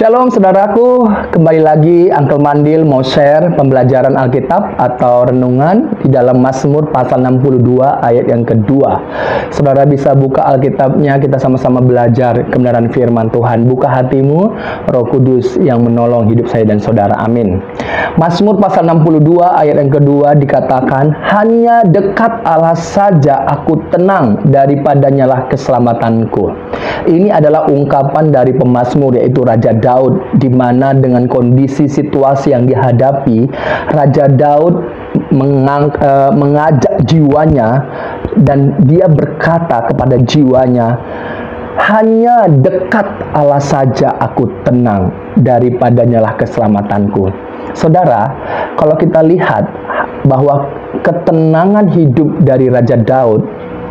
Shalom saudaraku, kembali lagi Uncle Mandil mau share pembelajaran Alkitab atau renungan di dalam Mazmur pasal 62 ayat yang kedua. Saudara bisa buka Alkitabnya, kita sama-sama belajar kebenaran firman Tuhan. Buka hatimu, Roh Kudus yang menolong hidup saya dan saudara. Amin. Mazmur pasal 62 ayat yang kedua dikatakan, hanya dekat Allah saja aku tenang, daripadanya lah keselamatanku. Ini adalah ungkapan dari pemazmur yaitu Raja Daud, di mana dengan kondisi situasi yang dihadapi, Raja Daud mengajak jiwanya dan dia berkata kepada jiwanya, hanya dekat Allah saja aku tenang, daripadanya lah keselamatanku. Saudara, kalau kita lihat bahwa ketenangan hidup dari Raja Daud,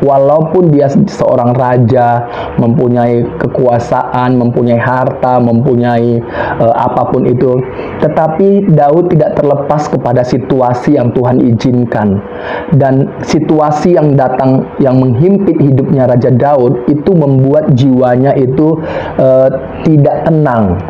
walaupun dia seorang raja, mempunyai kekuasaan, mempunyai harta, mempunyai apapun itu, tetapi Daud tidak terlepas kepada situasi yang Tuhan izinkan. Dan situasi yang datang, yang menghimpit hidupnya Raja Daud, itu membuat jiwanya itu tidak tenang.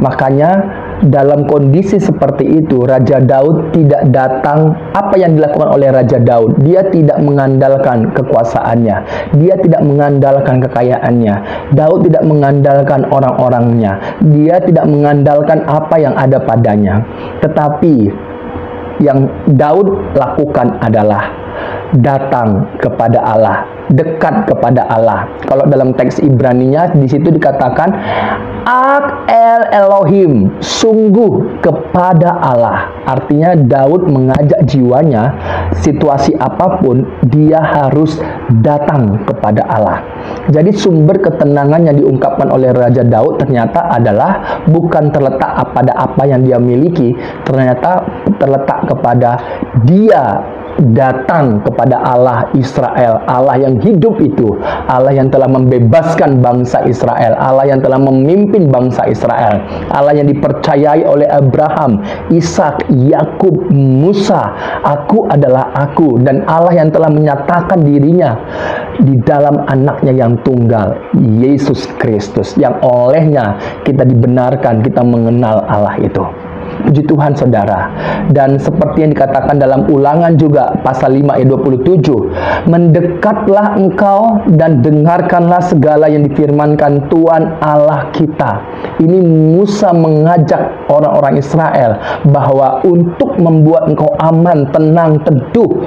Makanya dalam kondisi seperti itu, Raja Daud tidak datang. Apa yang dilakukan oleh Raja Daud? Dia tidak mengandalkan kekuasaannya, dia tidak mengandalkan kekayaannya, Daud tidak mengandalkan orang-orangnya, dia tidak mengandalkan apa yang ada padanya. Tetapi yang Daud lakukan adalah datang kepada Allah, dekat kepada Allah. Kalau dalam teks Ibraninya di situ dikatakan Ak el Elohim, sungguh kepada Allah. Artinya Daud mengajak jiwanya, situasi apapun dia harus datang kepada Allah. Jadi sumber ketenangan yang diungkapkan oleh Raja Daud ternyata adalah bukan terletak pada apa yang dia miliki, ternyata terletak kepada dia datang kepada Allah Israel, Allah yang hidup itu, Allah yang telah membebaskan bangsa Israel, Allah yang telah memimpin bangsa Israel, Allah yang dipercayai oleh Abraham, Ishak, Yakub, Musa. Aku adalah aku, dan Allah yang telah menyatakan dirinya di dalam anaknya yang tunggal, Yesus Kristus, yang olehnya kita dibenarkan, kita mengenal Allah itu. Puji Tuhan saudara. Dan seperti yang dikatakan dalam Ulangan juga pasal 5 ayat 27, mendekatlah engkau dan dengarkanlah segala yang difirmankan Tuhan Allah kita. Ini Musa mengajak orang-orang Israel bahwa untuk membuat engkau aman, tenang, teduh,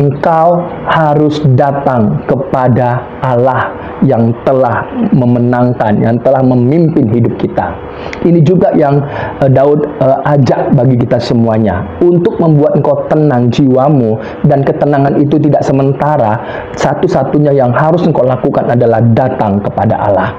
engkau harus datang kepada Allah yang telah memenangkan, yang telah memimpin hidup kita. Ini juga yang Daud ajak bagi kita semuanya, untuk membuat engkau tenang jiwamu, dan ketenangan itu tidak sementara. Satu-satunya yang harus engkau lakukan adalah datang kepada Allah.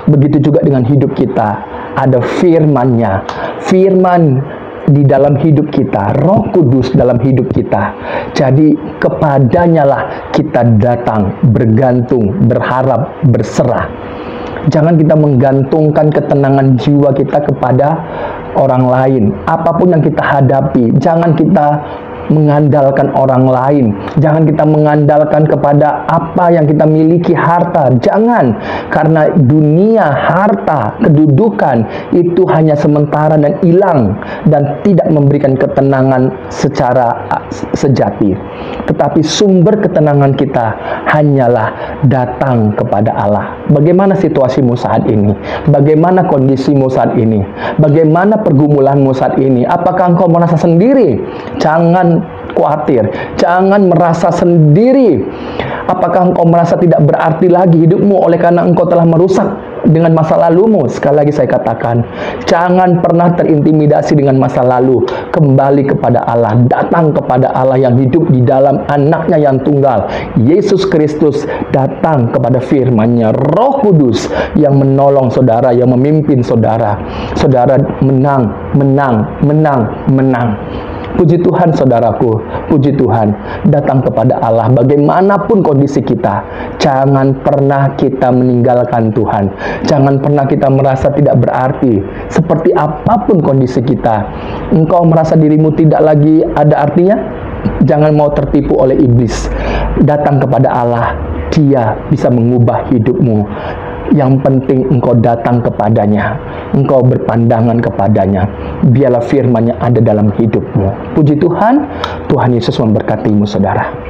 Begitu juga dengan hidup kita, ada firman-Nya, firman di dalam hidup kita, Roh Kudus dalam hidup kita. Jadi kepadanya lah kita datang, bergantung, berharap, berserah. Jangan kita menggantungkan ketenangan jiwa kita kepada orang lain. Apapun yang kita hadapi, jangan kita mengandalkan orang lain. Jangan kita mengandalkan kepada apa yang kita miliki, harta. Jangan, karena dunia, harta, kedudukan itu hanya sementara dan hilang, dan tidak memberikan ketenangan secara sejati. Tetapi sumber ketenangan kita hanyalah datang kepada Allah. Bagaimana situasimu saat ini? Bagaimana kondisimu saat ini? Bagaimana pergumulanmu saat ini? Apakah engkau merasa sendiri? Jangan khawatir, jangan merasa sendiri. Apakah engkau merasa tidak berarti lagi hidupmu oleh karena engkau telah merusak dengan masa lalumu? Sekali lagi saya katakan, jangan pernah terintimidasi dengan masa lalu. Kembali kepada Allah, datang kepada Allah yang hidup di dalam anaknya yang tunggal, Yesus Kristus. Datang kepada firman-Nya, Roh Kudus yang menolong saudara, yang memimpin saudara. Saudara menang, menang, menang, menang. Puji Tuhan saudaraku, puji Tuhan. Datang kepada Allah bagaimanapun kondisi kita. Jangan pernah kita meninggalkan Tuhan. Jangan pernah kita merasa tidak berarti. Seperti apapun kondisi kita, engkau merasa dirimu tidak lagi ada artinya, jangan mau tertipu oleh iblis. Datang kepada Allah, Dia bisa mengubah hidupmu. Yang penting engkau datang kepadanya, engkau berpandangan kepadanya. Biarlah firman-Nya ada dalam hidupmu. Puji Tuhan, Tuhan Yesus memberkatimu saudara.